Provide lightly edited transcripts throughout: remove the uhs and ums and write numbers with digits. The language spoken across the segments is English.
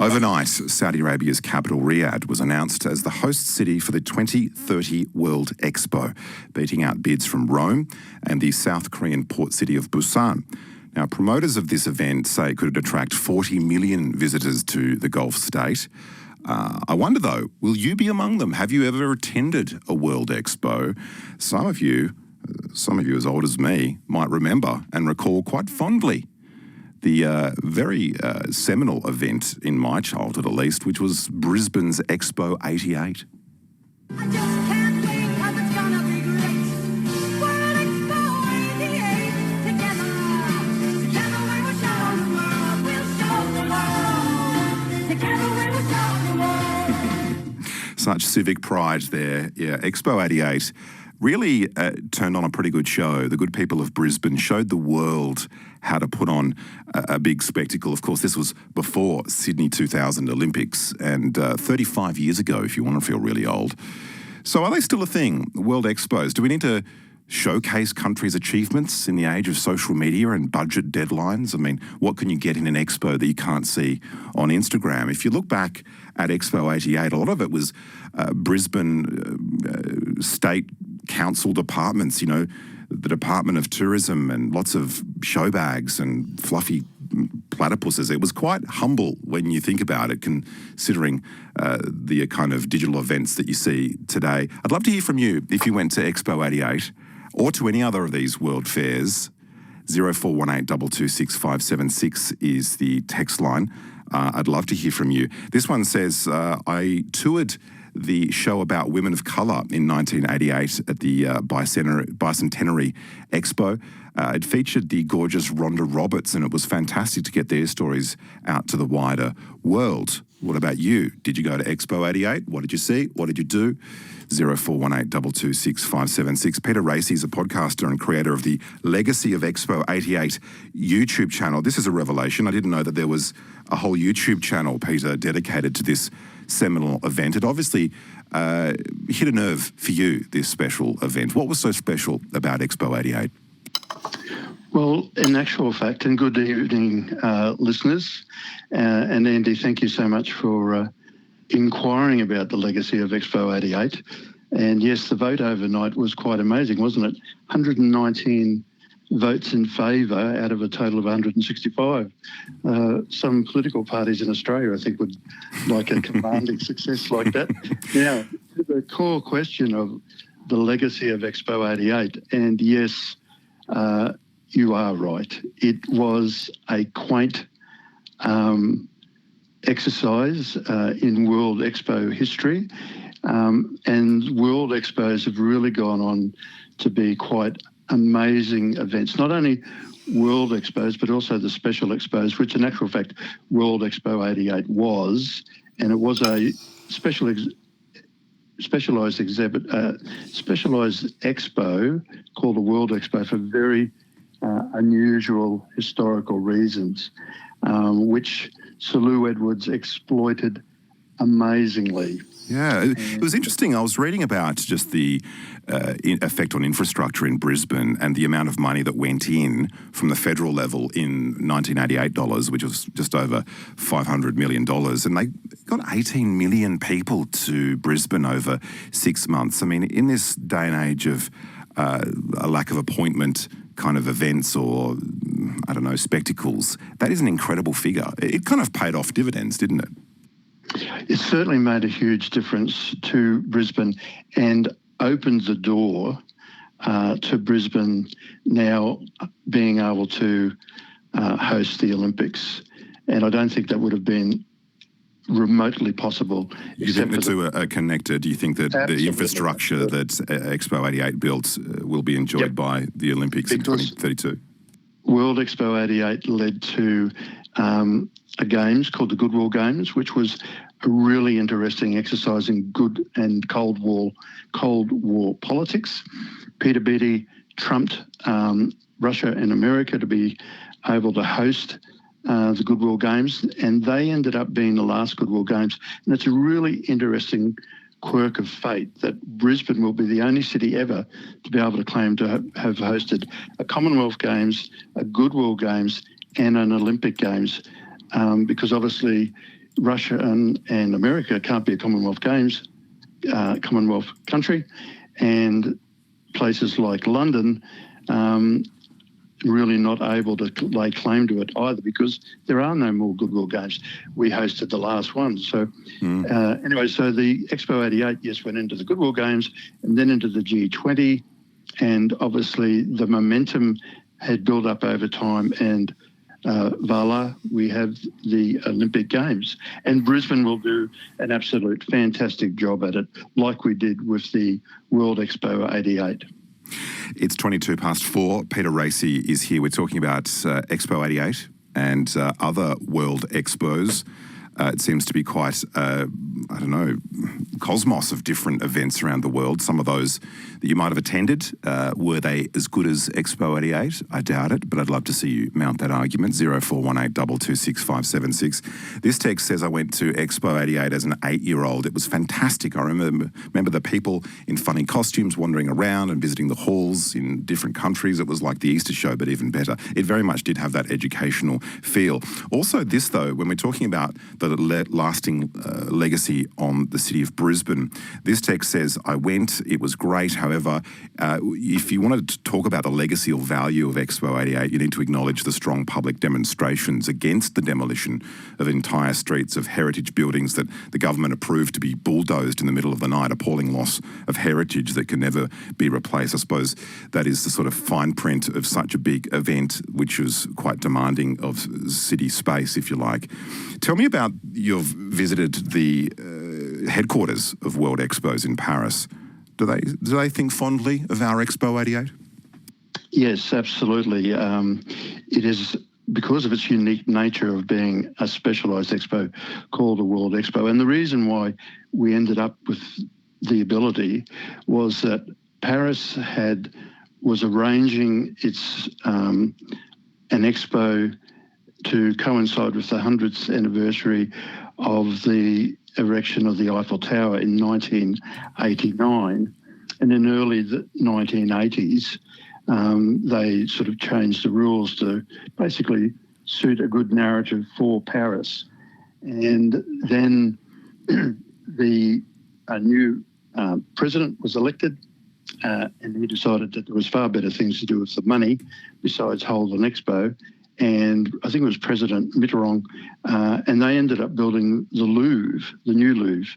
Overnight, Saudi Arabia's capital Riyadh was announced as the host city for the 2030 World Expo, beating out bids from Rome and the South Korean port city of Busan. Now, promoters of this event say it could attract 40 million visitors to the Gulf state. I wonder, though, will you be among them? Have you ever attended a World Expo? Some of you as old as me, might remember and recall quite fondly the very seminal event in my childhood, at least, which was Brisbane's Expo 88. I just can't wait 'cause it's gonna be great. World Expo 88. Together we will show the world. We'll show the world. Together we will show the world. Such civic pride there. Yeah, Expo 88 really turned on a pretty good show. The good people of Brisbane showed the world how to put on a big spectacle. Of course, this was before Sydney 2000 Olympics and 35 years ago, if you want to feel really old. So are they still a thing, World Expos? Do we need to showcase countries' achievements in the age of social media and budget deadlines? I mean, what can you get in an expo that you can't see on Instagram? If you look back at Expo 88, a lot of it was Brisbane State Council departments, you know, the Department of Tourism, and lots of show bags and fluffy platypuses. It was quite humble when you think about it, considering the kind of digital events that you see today. I'd love to hear from you if you went to Expo 88 or to any other of these world fairs. 0418 226 576 is the text line. I'd love to hear from you. This one says, I toured the show about women of colour in 1988 at the Bicentenary Expo. It featured the gorgeous Rhonda Roberts, and it was fantastic to get their stories out to the wider world. What about you? Did you go to Expo 88? What did you see? What did you do? 0418 226 576. Peter Racy is a podcaster and creator of the Legacy of Expo 88 YouTube channel. This is a revelation. I didn't know that there was a whole YouTube channel, Peter, dedicated to this seminal event. It obviously hit a nerve for you, this special event. What was so special about Expo 88? Well, in actual fact, and good evening, listeners. And Andy, thank you so much for inquiring about the legacy of Expo 88. And yes, the vote overnight was quite amazing, wasn't it? 119 votes in favour out of a total of 165. Some political parties in Australia, I think, would like a commanding success like that. Now, the core question of the legacy of Expo 88, and yes, you are right. It was a quaint exercise in World Expo history, and World Expos have really gone on to be quite amazing events. Not only World Expos, but also the Special Expos, which in actual fact World Expo 88 was, and it was a specialized expo called the World Expo for very unusual historical reasons, which Sir Llew Edwards exploited amazingly. Yeah, it was interesting. I was reading about just the effect on infrastructure in Brisbane and the amount of money that went in from the federal level in 1988 dollars, which was just over $500 million. And they got 18 million people to Brisbane over 6 months. I mean, in this day and age of a lack of appointment kind of events or, I don't know, spectacles, that is an incredible figure. It kind of paid off dividends, didn't it? It certainly made a huge difference to Brisbane and opened the door to Brisbane now being able to host the Olympics. And I don't think that would have been remotely possible. You think the two are connected? Do you think that the infrastructure that Expo 88 built will be enjoyed by the Olympics in 2032? World Expo 88 led to a games called the Goodwill Games, which was a really interesting exercise in good and Cold War politics. Peter Beattie trumped Russia and America to be able to host the Goodwill Games, and they ended up being the last Goodwill Games. And it's a really interesting quirk of fate that Brisbane will be the only city ever to be able to claim to have hosted a Commonwealth Games, a Goodwill Games, and an Olympic Games, because obviously Russia and America can't be a Commonwealth Games, Commonwealth country, and places like London really not able to lay claim to it either, because there are no more Goodwill Games. We hosted the last one. So anyway, so the Expo 88, yes, went into the Goodwill Games and then into the G20, and obviously the momentum had built up over time, and voila, we have the Olympic Games. And Brisbane will do an absolute fantastic job at it, like we did with the World Expo 88. It's 4:22. Peter Racy is here. We're talking about Expo 88 and other World Expos. It seems to be quite, cosmos of different events around the world. Some of those that you might have attended, were they as good as Expo 88? I doubt it, but I'd love to see you mount that argument. 0418 226 576. This text says, I went to Expo 88 as an 8-year-old. It was fantastic. I remember the people in funny costumes wandering around and visiting the halls in different countries. It was like the Easter show, but even better. It very much did have that educational feel. Also this, though, when we're talking about the lasting legacy on the city of Brisbane, this text says, I went, it was great. However, if you wanted to talk about the legacy or value of Expo 88, you need to acknowledge the strong public demonstrations against the demolition of entire streets of heritage buildings that the government approved to be bulldozed in the middle of the night, appalling loss of heritage that can never be replaced. I suppose that is the sort of fine print of such a big event, which was quite demanding of city space, if you like. Tell me about, you've visited the headquarters of World Expos in Paris. Do they think fondly of our Expo 88? Yes, absolutely. It is, because of its unique nature of being a specialised expo called a World Expo. And the reason why we ended up with the ability was that Paris was arranging its an expo to coincide with the 100th anniversary of the erection of the Eiffel Tower in 1989. And in early the 1980s, they sort of changed the rules to basically suit a good narrative for Paris. And then the new president was elected, and he decided that there was far better things to do with the money besides hold an expo. And I think it was President Mitterrand, and they ended up building the Louvre, the new Louvre,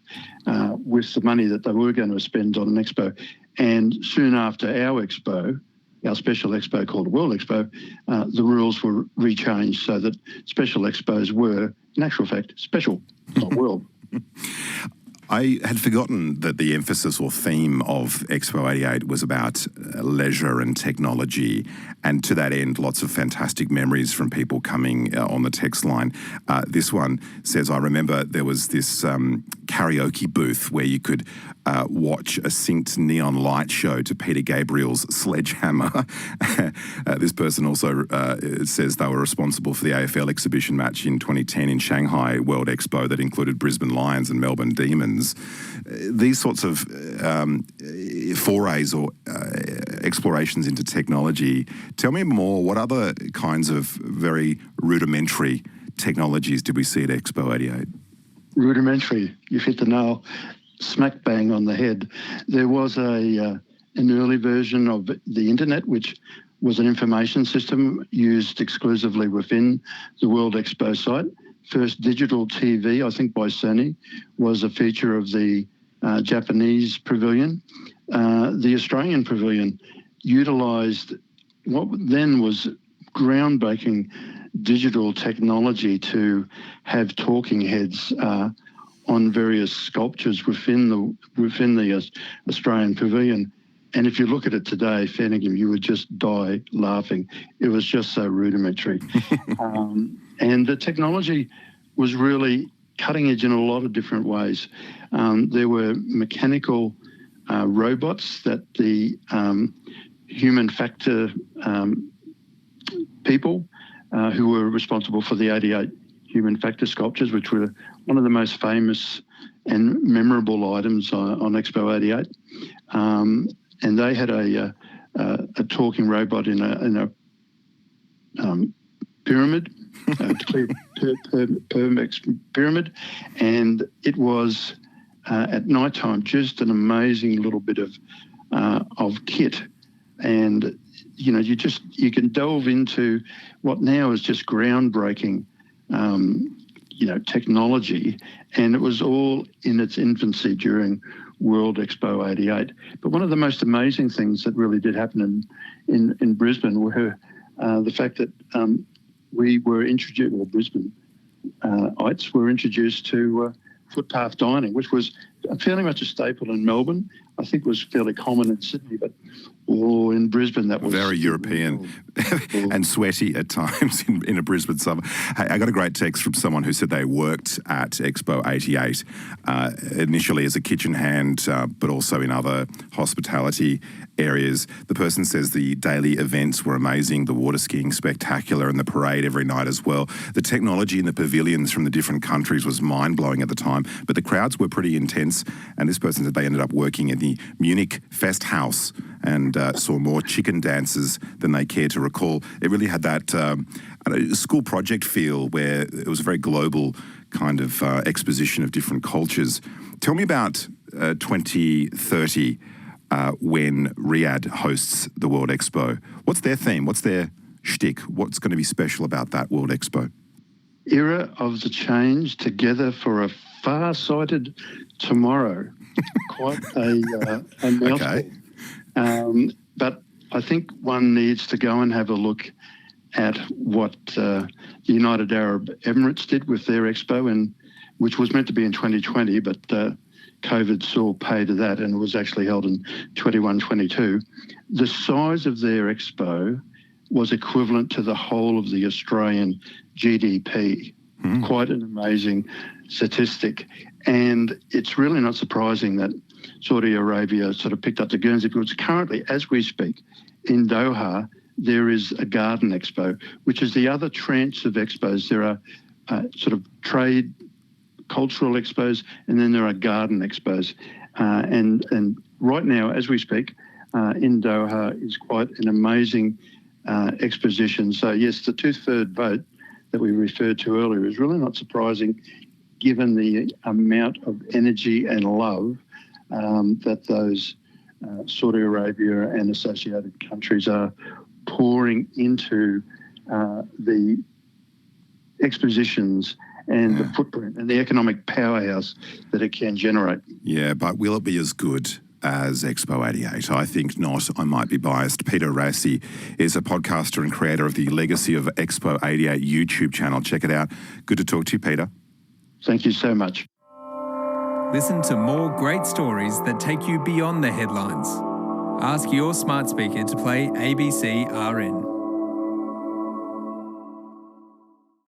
with the money that they were going to spend on an expo. And soon after our expo, our special expo called World Expo, the rules were rechanged so that special expos were, in actual fact, special, not world. I had forgotten that the emphasis or theme of Expo 88 was about leisure and technology, and to that end, lots of fantastic memories from people coming on the text line. This one says, I remember there was this karaoke booth where you could watch a synced neon light show to Peter Gabriel's Sledgehammer. This person also says they were responsible for the AFL exhibition match in 2010 in Shanghai World Expo that included Brisbane Lions and Melbourne Demons. These sorts of forays or explorations into technology, tell me more, what other kinds of very rudimentary technologies did we see at Expo 88? Rudimentary, you've hit the nail smack bang on the head. There was an early version of the internet, which was an information system used exclusively within the World Expo site. First digital TV, I think by Sony, was a feature of the Japanese pavilion. The Australian pavilion utilised what then was groundbreaking digital technology to have talking heads on various sculptures within the Australian pavilion. And if you look at it today, Fenningham, you would just die laughing. It was just so rudimentary. And the technology was really cutting edge in a lot of different ways. There were mechanical robots that the human factor people who were responsible for the 88 human factor sculptures, which were one of the most famous and memorable items on Expo 88. And they had a talking robot in a pyramid, clear pyramid, and it was at night time just an amazing little bit of kit. And you can delve into what now is just groundbreaking technology, and it was all in its infancy during World Expo 88. But one of the most amazing things that really did happen in Brisbane were the fact that we were introduced, or Brisbaneites were introduced to footpath dining, which was fairly much a staple in Melbourne. I think it was fairly common in Sydney, but in Brisbane that was very European and sweaty at times in a Brisbane summer. Hey, I got a great text from someone who said they worked at Expo 88 initially as a kitchen hand, but also in other hospitality areas. The person says the daily events were amazing, the water skiing spectacular, and the parade every night as well. The technology in the pavilions from the different countries was mind-blowing at the time, but the crowds were pretty intense, and this person said they ended up working at the Munich Fest House and saw more chicken dances than they care to recall. It really had that school project feel where it was a very global kind of exposition of different cultures. Tell me about 2030 when Riyadh hosts the World Expo. What's their theme? What's their shtick? What's going to be special about that World Expo? Era of the change, together for a far-sighted tomorrow. Quite a mouthful. Okay. But I think one needs to go and have a look at what the United Arab Emirates did with their expo, which was meant to be in 2020, but COVID saw pay to that, and it was actually held in 21-22. The size of their expo was equivalent to the whole of the Australian GDP. Quite an amazing statistic. And it's really not surprising that Saudi Arabia sort of picked up the Guernsey, because currently, as we speak, in Doha, there is a garden expo, which is the other tranche of expos. There are sort of trade, cultural expos, and then there are garden expos. And right now, as we speak, in Doha is quite an amazing exposition. So yes, the two-third vote that we referred to earlier is really not surprising, given the amount of energy and love that those Saudi Arabia and associated countries are pouring into the expositions and the footprint and the economic powerhouse that it can generate. Yeah, but will it be as good as Expo 88? I think not. I might be biased. Peter Rassi is a podcaster and creator of the Legacy of Expo 88 YouTube channel. Check it out. Good to talk to you, Peter. Thank you so much. Listen to more great stories that take you beyond the headlines. Ask your smart speaker to play ABC RN.